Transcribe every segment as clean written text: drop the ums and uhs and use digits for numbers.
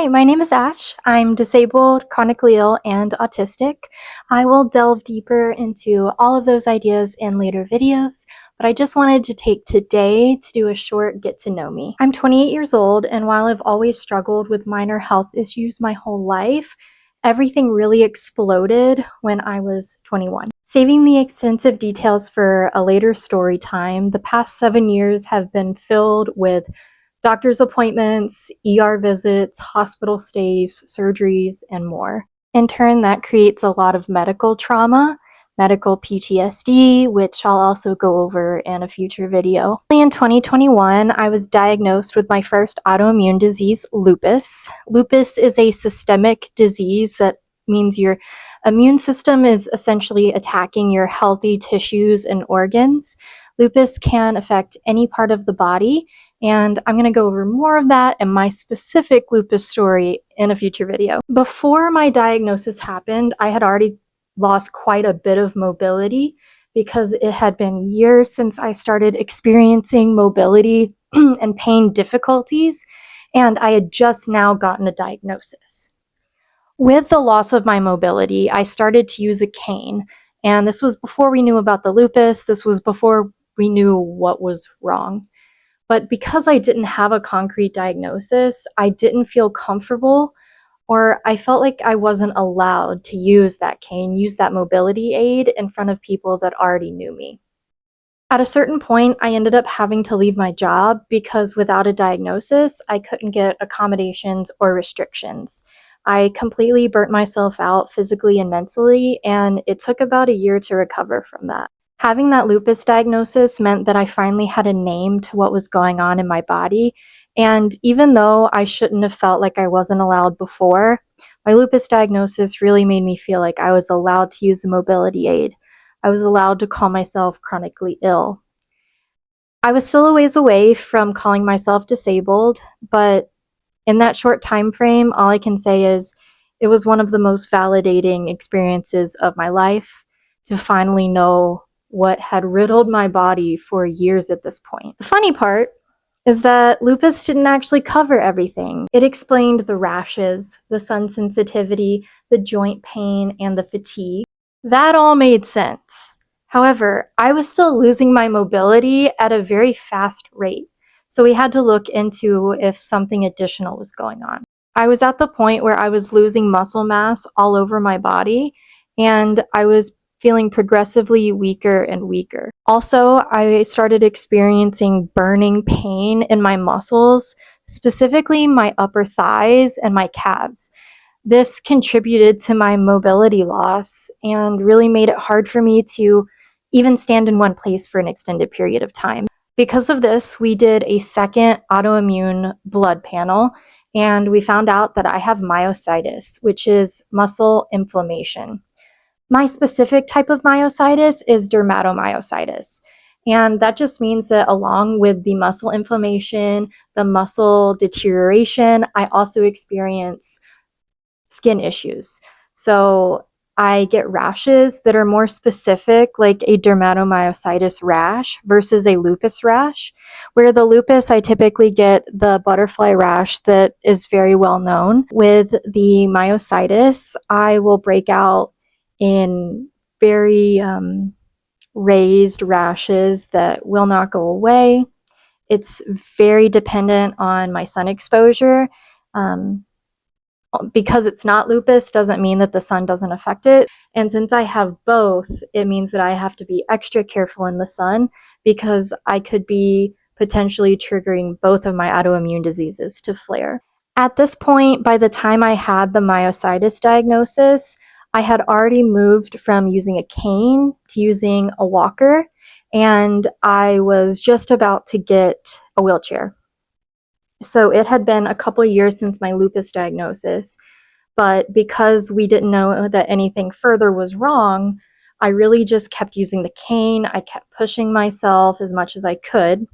Hi, my name is Ash. I'm disabled, chronically ill, and autistic. I will delve deeper into all of those ideas in later videos, but I just wanted to take today to do a short get to know me. I'm 28 years old, and while I've always struggled with minor health issues my whole life, everything really exploded when I was 21. Saving the extensive details for a later story time, the past 7 years have been filled with doctor's appointments, ER visits, hospital stays, surgeries, and more. In turn, that creates a lot of medical trauma, medical PTSD, which I'll also go over in a future video. In 2021, I was diagnosed with my first autoimmune disease, lupus. Lupus is a systemic disease that means your immune system is essentially attacking your healthy tissues and organs. Lupus can affect any part of the body, and I'm going to go over more of that and my specific lupus story in a future video. Before my diagnosis happened, I had already lost quite a bit of mobility because it had been years since I started experiencing mobility and pain difficulties, and I had just now gotten a diagnosis. With the loss of my mobility, I started to use a cane, and this was before we knew about the lupus. This was before we knew what was wrong. But because I didn't have a concrete diagnosis, I didn't feel comfortable, or I felt like I wasn't allowed to use that cane, use that mobility aid in front of people that already knew me. At a certain point, I ended up having to leave my job because without a diagnosis, I couldn't get accommodations or restrictions. I completely burnt myself out physically and mentally, and it took about a year to recover from that. Having that lupus diagnosis meant that I finally had a name to what was going on in my body, and even though I shouldn't have felt like I wasn't allowed before, my lupus diagnosis really made me feel like I was allowed to use a mobility aid. I was allowed to call myself chronically ill. I was still a ways away from calling myself disabled, but in that short time frame, all I can say is it was one of the most validating experiences of my life to finally know what had riddled my body for years at this point. The funny part is that lupus didn't actually cover everything. It explained the rashes, the sun sensitivity, the joint pain, and the fatigue. That all made sense. However, I was still losing my mobility at a very fast rate, so we had to look into if something additional was going on. I was at the point where I was losing muscle mass all over my body, and I was feeling progressively weaker and weaker. Also, I started experiencing burning pain in my muscles, specifically my upper thighs and my calves. This contributed to my mobility loss and really made it hard for me to even stand in one place for an extended period of time. Because of this, we did a second autoimmune blood panel, and we found out that I have myositis, which is muscle inflammation. My specific type of myositis is dermatomyositis. And that just means that along with the muscle inflammation, the muscle deterioration, I also experience skin issues. So I get rashes that are more specific, like a dermatomyositis rash versus a lupus rash, where the lupus, I typically get the butterfly rash that is very well known. With the myositis, I will break out in very raised rashes that will not go away. It's very dependent on my sun exposure. Because it's not lupus doesn't mean that the sun doesn't affect it. And since I have both, it means that I have to be extra careful in the sun because I could be potentially triggering both of my autoimmune diseases to flare. At this point, by the time I had the myositis diagnosis, I had already moved from using a cane to using a walker, and I was just about to get a wheelchair. So it had been a couple years since my lupus diagnosis, but because we didn't know that anything further was wrong, I really just kept using the cane. I kept pushing myself as much as I could.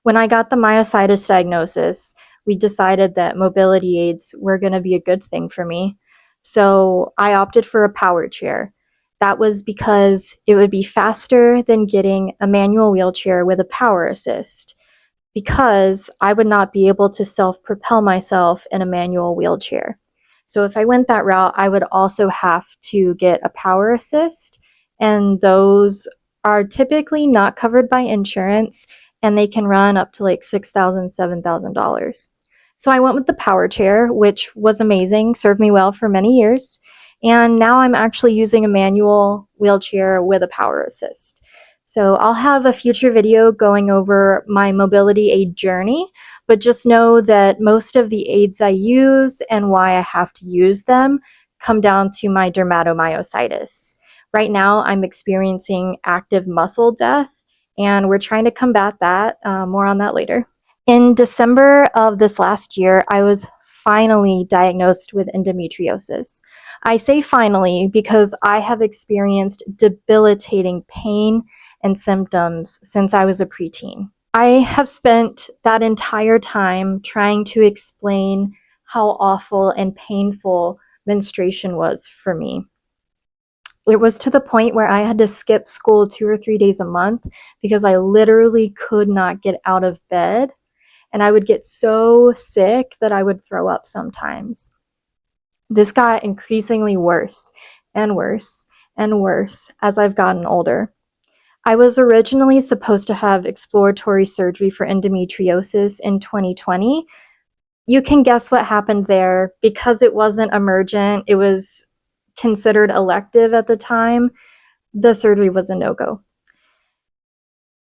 When I got the myositis diagnosis, we decided that mobility aids were going to be a good thing for me. So I opted for a power chair. That was because it would be faster than getting a manual wheelchair with a power assist. because I would not be able to self-propel myself in a manual wheelchair. So if I went that route, I would also have to get a power assist, and those are typically not covered by insurance, and they can run up to like $6,000, $7,000. So I went with the power chair, which was amazing, served me well for many years. And now I'm actually using a manual wheelchair with a power assist. So I'll have a future video going over my mobility aid journey, but just know that most of the aids I use and why I have to use them come down to my dermatomyositis. Right now, I'm experiencing active muscle death, and we're trying to combat that. More on that later. In December of this last year, I was finally diagnosed with endometriosis. I say finally because I have experienced debilitating pain and symptoms since I was a preteen. I have spent that entire time trying to explain how awful and painful menstruation was for me. It was to the point where I had to skip school 2 or 3 days a month because I literally could not get out of bed, and I would get so sick that I would throw up sometimes. This got increasingly worse and worse and worse as I've gotten older. I was originally supposed to have exploratory surgery for endometriosis in 2020. You can guess what happened there. Because it wasn't emergent, it was considered elective at the time, the surgery was a no-go.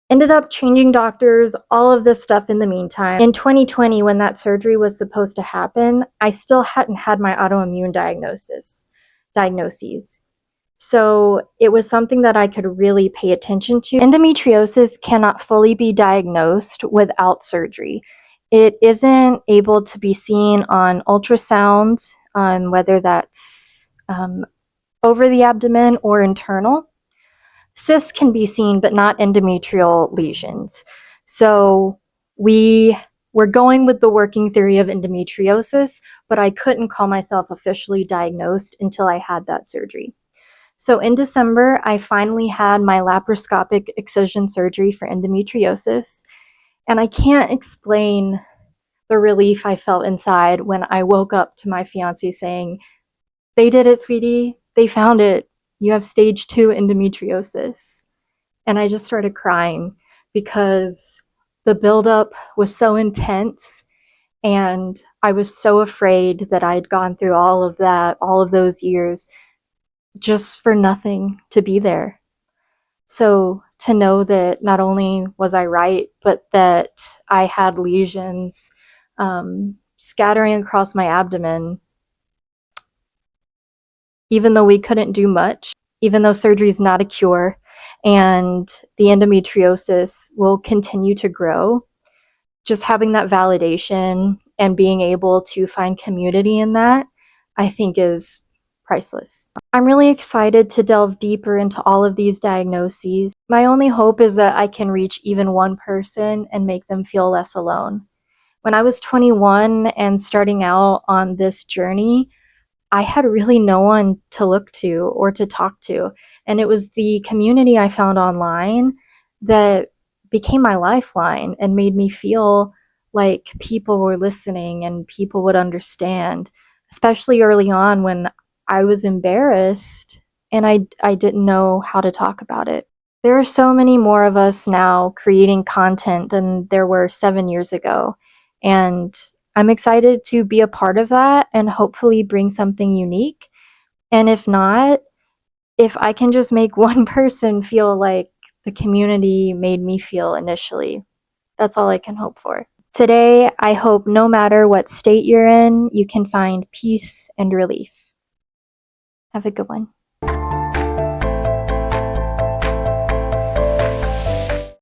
Ended up changing doctors, all of this stuff in the meantime. In 2020, when that surgery was supposed to happen, I still hadn't had my autoimmune diagnoses. So it was something that I could really pay attention to. Endometriosis cannot fully be diagnosed without surgery. It isn't able to be seen on ultrasound, whether that's over the abdomen or internal. Cysts can be seen, but not endometrial lesions. So we were going with the working theory of endometriosis, but I couldn't call myself officially diagnosed until I had that surgery. So in December, I finally had my laparoscopic excision surgery for endometriosis, and I can't explain the relief I felt inside when I woke up to my fiance saying, "They did it, sweetie. They found it. You have stage 2 endometriosis." And I just started crying because the buildup was so intense, and I was so afraid that I'd gone through all of that, all of those years, just for nothing to be there. So to know that not only was I right, but that I had lesions scattering across my abdomen, even though we couldn't do much, even though surgery is not a cure, and the endometriosis will continue to grow, just having that validation and being able to find community in that, I think is priceless. I'm really excited to delve deeper into all of these diagnoses. My only hope is that I can reach even one person and make them feel less alone. When I was 21 and starting out on this journey, I had really no one to look to or to talk to. And it was the community I found online that became my lifeline and made me feel like people were listening and people would understand, especially early on when I was embarrassed and I didn't know how to talk about it. There are so many more of us now creating content than there were 7 years ago. And I'm excited to be a part of that and hopefully bring something unique. And if not, if I can just make one person feel like the community made me feel initially, that's all I can hope for. Today, I hope no matter what state you're in, you can find peace and relief. Have a good one.